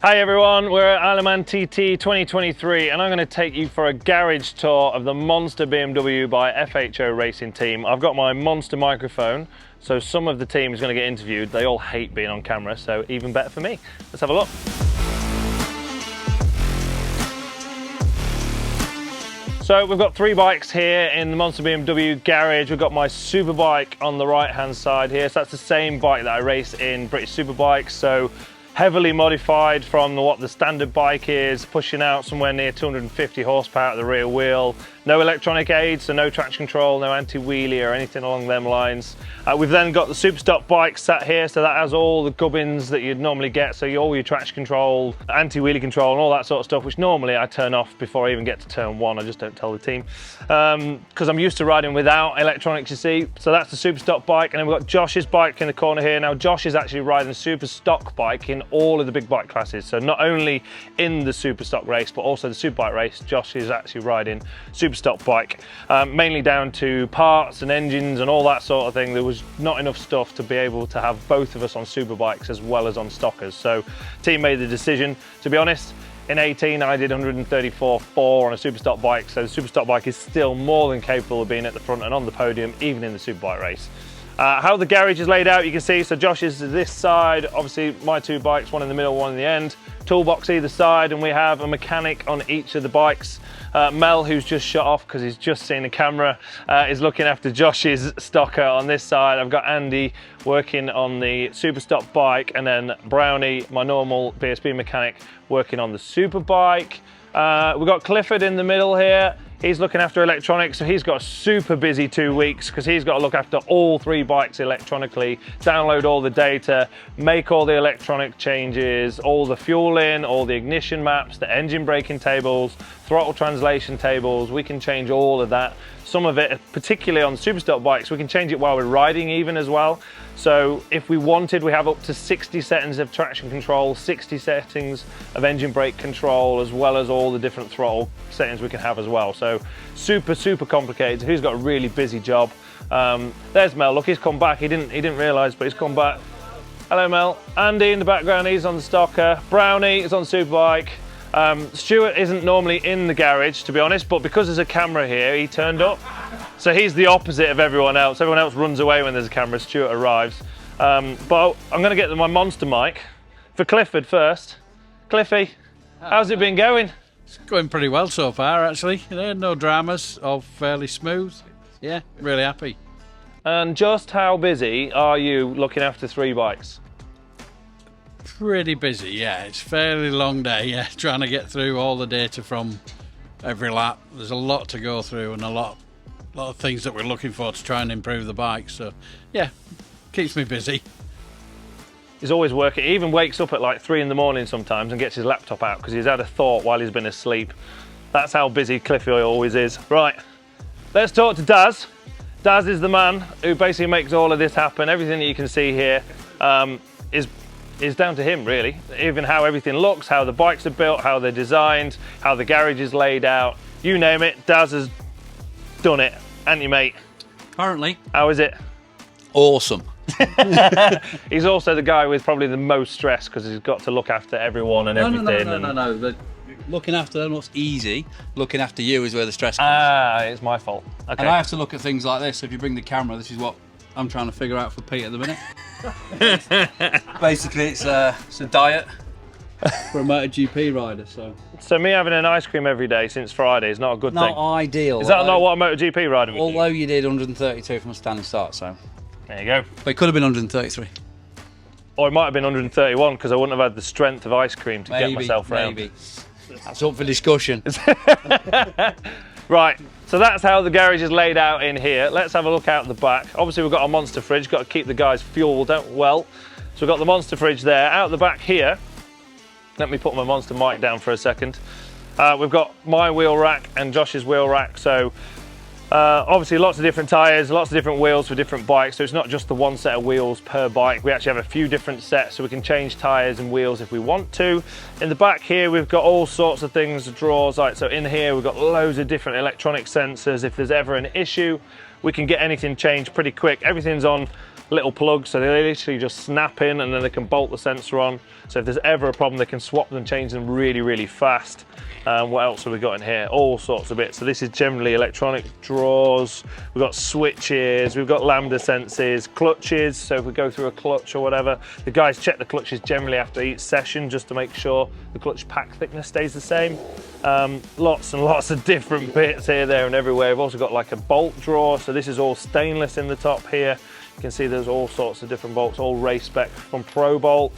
Hi everyone, we're at Isle of Man TT 2023 and I'm going to take you for a garage tour of the Monster BMW by FHO Racing Team. I've got my Monster microphone, so some of the team is going to get interviewed. They all hate being on camera, so even better for me. Let's have a look. So we've got three bikes here in the Monster BMW garage. We've got my Superbike on the right hand side here. So that's the same bike that I race in British Superbikes. So heavily modified from what the standard bike is, pushing out somewhere near 250 horsepower at the rear wheel. No electronic aids, so no traction control, no anti-wheelie or anything along them lines. We've then got the Superstock bike sat here, so that has all the gubbins that you'd normally get, so all your traction control, anti-wheelie control and all that sort of stuff, which normally I turn off before I even get to turn one. I just don't tell the team, because I'm used to riding without electronics, you see. So that's the Superstock bike, and then we've got Josh's bike in the corner here. Now Josh is actually riding the Superstock bike in all of the big bike classes, so not only in the Superstock race, but also the Superbike race, Josh is actually riding Superstock bike, mainly down to parts and engines and all that sort of thing. There was not enough stuff to be able to have both of us on Superbikes as well as on Stockers, so team made the decision. To be honest, in 18 I did 134.4 on a Superstock bike, so the Superstock bike is still more than capable of being at the front and on the podium even in the Superbike race. How the garage is laid out, you can see, so Josh is this side, obviously my two bikes, one in the middle, one in the end, toolbox either side, and we have a mechanic on each of the bikes. Mel, who's just shut off because he's just seen the camera, is looking after Josh's Stocker on this side. I've got Andy working on the Superstock bike, and then Brownie, my normal BSB mechanic, working on the Superbike. We've got Clifford in the middle here. He's looking after electronics, so he's got a super busy 2 weeks because he's got to look after all three bikes electronically, download all the data, make all the electronic changes, all the fueling, all the ignition maps, the engine braking tables, throttle translation tables. We can change all of that. Some of it, particularly on Superstock bikes, we can change it while we're riding even as well. So if we wanted, we have up to 60 settings of traction control, 60 settings of engine brake control, as well as all the different throttle settings we can have as well. So super, super complicated. Who's got a really busy job? There's Mel, look, he's come back. He didn't realise, but he's come back. Hello, Mel. Andy in the background, he's on the Stocker. Brownie is on Superbike. Stuart isn't normally in the garage, to be honest, but because there's a camera here, he turned up. So he's the opposite of everyone else. Everyone else runs away when there's a camera. Stuart arrives. But I'm going to get my Monster mic for Clifford first. Cliffy, how's it been going? It's going pretty well so far, actually. No dramas, all fairly smooth. Yeah, really happy. And just how busy are you looking after three bikes? Pretty busy, yeah. It's a fairly long day, yeah, trying to get through all the data from every lap. There's a lot to go through and a lot of things that we're looking for to try and improve the bike. So, yeah, keeps me busy. He's always working. He even wakes up at like 3 in the morning sometimes and gets his laptop out because he's had a thought while he's been asleep. That's how busy Cliffy always is. Right, let's talk to Daz. Daz is the man who basically makes all of this happen. Everything that you can see here is down to him, really. Even how everything looks, how the bikes are built, how they're designed, how the garage is laid out. You name it, Daz has done it. Ain't you, mate? Apparently. How is it? Awesome. He's also the guy with probably the most stress because he's got to look after everyone and everything. No. But looking after them was easy. Looking after you is where the stress comes. It's my fault. Okay. And I have to look at things like this. If you bring the camera, this is what I'm trying to figure out for Pete at the minute. Basically, it's a diet for a MotoGP rider. So me having an ice cream every day since Friday is not a good thing. Not ideal. Is that not what a MotoGP rider would do? Although you did 132 from a standing start, so. There you go. But it could have been 133. Or it might have been 131 because I wouldn't have had the strength of ice cream to get myself round. Maybe. That's up for discussion. Right, so that's how the garage is laid out in here. Let's have a look out the back. Obviously we've got a Monster fridge, got to keep the guys fueled well. So we've got the Monster fridge there. Out the back here, let me put my Monster mic down for a second. We've got my wheel rack and Josh's wheel rack. So obviously lots of different tyres, lots of different wheels for different bikes, so it's not just the one set of wheels per bike. We actually have a few different sets, so we can change tyres and wheels if we want to. In the back here we've got all sorts of things, drawers, like so in here we've got loads of different electronic sensors. If there's ever an issue, we can get anything changed pretty quick. Everything's on little plugs, so they literally just snap in and then they can bolt the sensor on. So if there's ever a problem, they can swap them, change them really, really fast. What else have we got in here? All sorts of bits. So this is generally electronic drawers. We've got switches, we've got lambda sensors, clutches. So if we go through a clutch or whatever, the guys check the clutches generally after each session just to make sure the clutch pack thickness stays the same. Lots and lots of different bits here, there and everywhere. We've also got like a bolt drawer. So this is all stainless in the top here. You can see there's all sorts of different bolts, all race spec from ProBolt.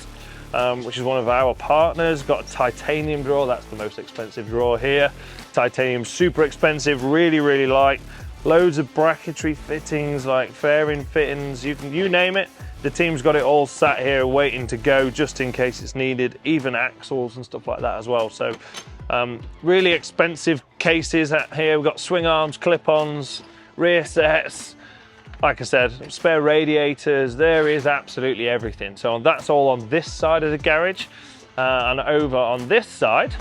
Which is one of our partners. Got a titanium drawer, that's the most expensive drawer here. Titanium, super expensive, really, really light. Loads of bracketry fittings, like fairing fittings, you name it. The team's got it all sat here waiting to go just in case it's needed, even axles and stuff like that as well. So really expensive cases here. We've got swing arms, clip-ons, rear sets. Like I said, spare radiators, there is absolutely everything. So that's all on this side of the garage. And over on this side,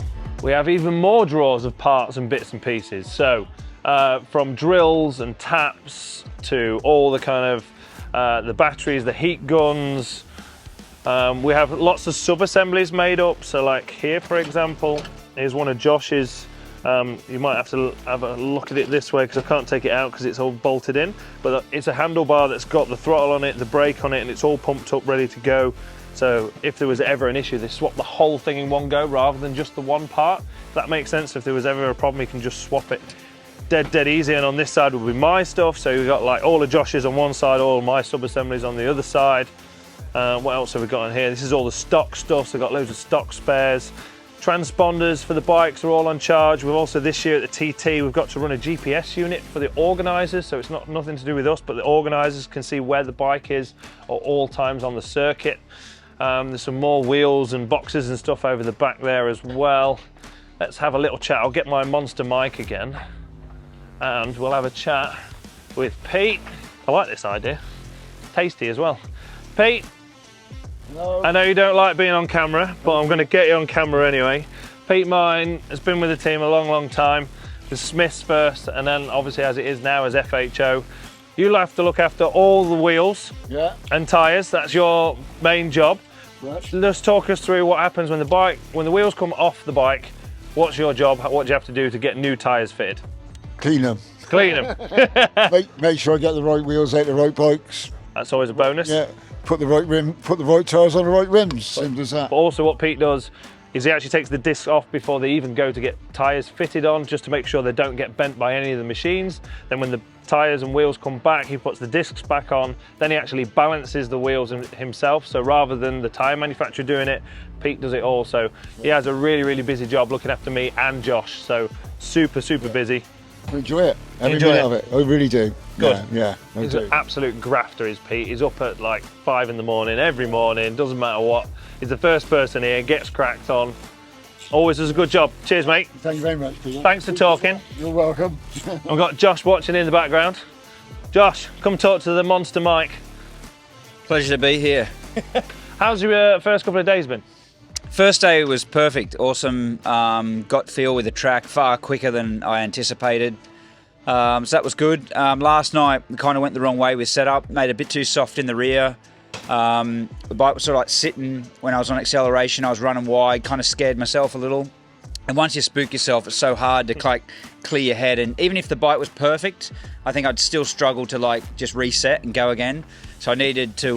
we have even more drawers of parts and bits and pieces. So from drills and taps to all the kind of the batteries, the heat guns. We have lots of sub-assemblies made up. So like here, for example, is one of Josh's. You might have to have a look at it this way because I can't take it out because it's all bolted in, but it's a handlebar that's got the throttle on it, the brake on it, and it's all pumped up ready to go. So if there was ever an issue, they swap the whole thing in one go rather than just the one part. If that makes sense. If there was ever a problem, you can just swap it dead easy. And on this side will be my stuff. So we've got like all the Josh's on one side, all my sub-assemblies on the other side. What else have we got in here? This is all the stock stuff. So we've got loads of stock spares. Transponders for the bikes are all on charge. We've also this year at the TT, we've got to run a GPS unit for the organisers, so it's nothing to do with us, but the organisers can see where the bike is at all times on the circuit. There's some more wheels and boxes and stuff over the back there as well. Let's have a little chat. I'll get my monster mic again and we'll have a chat with Pete. I like this idea. Tasty as well. Pete. Hello. I know you don't like being on camera, but I'm going to get you on camera anyway. Pete Martin has been with the team a long time. The Smiths first, and then obviously as it is now as FHO. You'll have to look after all the wheels and tyres. That's your main job. Right. Just talk us through what happens when the wheels come off the bike. What's your job? What do you have to do to get new tyres fitted? Clean them. Clean them. make sure I get the right wheels out the right bikes. That's always a bonus. Yeah. Put the right tyres on the right rims. Simple as that. But also what Pete does is he actually takes the discs off before they even go to get tyres fitted on, just to make sure they don't get bent by any of the machines. Then when the tyres and wheels come back, he puts the discs back on. Then he actually balances the wheels himself. So rather than the tyre manufacturer doing it, Pete does it all. So he has a really busy job looking after me and Josh. So super busy. I enjoy it. Every minute of it. I really do. Good. Yeah, I He's do. an absolute grafter, is Pete. He's up at like 5 in the morning, every morning, doesn't matter what. He's the first person here, gets cracked on. Always does a good job. Cheers, mate. Thank you very much, Peter. Thanks for talking. You're welcome. I've got Josh watching in the background. Josh, come talk to the monster mic. Pleasure to be here. How's your first couple of days been? First day was perfect, awesome. Got feel with the track far quicker than I anticipated. So that was good. Last night we kind of went the wrong way with setup, made it a bit too soft in the rear. The bike was sort of like sitting when I was on acceleration. I was running wide, kind of scared myself a little. And once you spook yourself, it's so hard to like clear your head. And even if the bike was perfect, I think I'd still struggle to like just reset and go again. So I needed to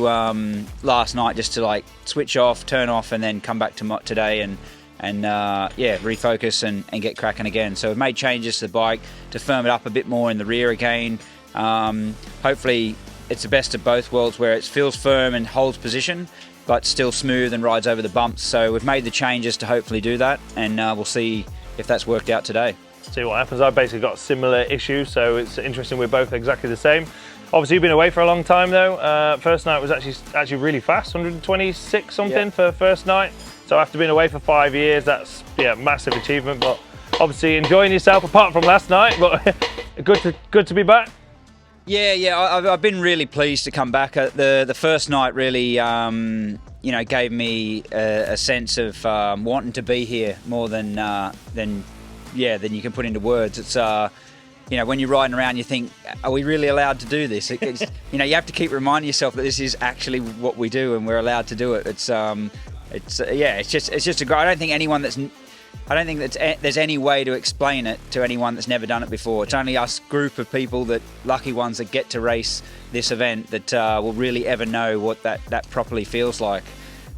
last night just to like switch off, turn off, and then come back to today and refocus and get cracking again. So we've made changes to the bike to firm it up a bit more in the rear again. Hopefully it's the best of both worlds, where it feels firm and holds position, but still smooth and rides over the bumps. So we've made the changes to hopefully do that, and we'll see if that's worked out today. See what happens. I've basically got similar issues, so it's interesting. We're both exactly the same. Obviously, you've been away for a long time though. First night was actually really fast, 126 something for first night. So after being away for 5 years, that's massive achievement. But obviously enjoying yourself apart from last night. But good to be back. Yeah, I've been really pleased to come back. The first night really, gave me a sense of wanting to be here more than you can put into words. It's you know, when you're riding around, you think, are we really allowed to do this? It's, you know, you have to keep reminding yourself that this is actually what we do and we're allowed to do it. It's just a great. I don't think there's any way to explain it to anyone that's never done it before. It's only us group of people, that lucky ones that get to race this event, that will really ever know what that properly feels like.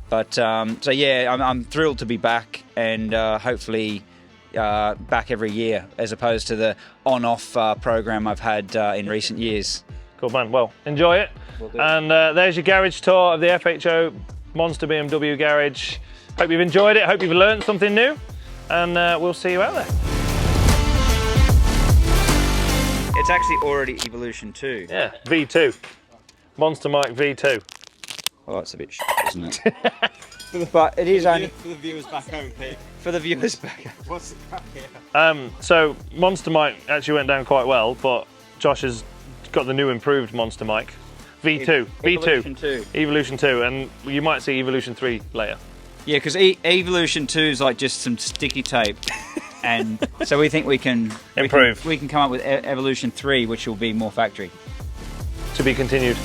But so yeah, I'm thrilled to be back, and hopefully back every year, as opposed to the on-off program I've had in recent years. Cool, man. Well, enjoy it. And there's your garage tour of the FHO Monster BMW Garage. Hope you've enjoyed it. Hope you've learned something new. And we'll see you out there. It's actually already Evolution 2. Yeah, V2. Monster Mike V2. Oh, it's a bit shit, isn't it? But it is only... For the viewers back home, Pete. For the viewers back home. What's the crack here? So Monster Mike actually went down quite well, but Josh has got the new improved Monster Mike. V2. Evolution 2. Evolution 2, and you might see Evolution 3 later. Yeah, because Evolution 2 is like just some sticky tape. And so we think we can... Improve. We can come up with Evolution 3, which will be more factory. To be continued.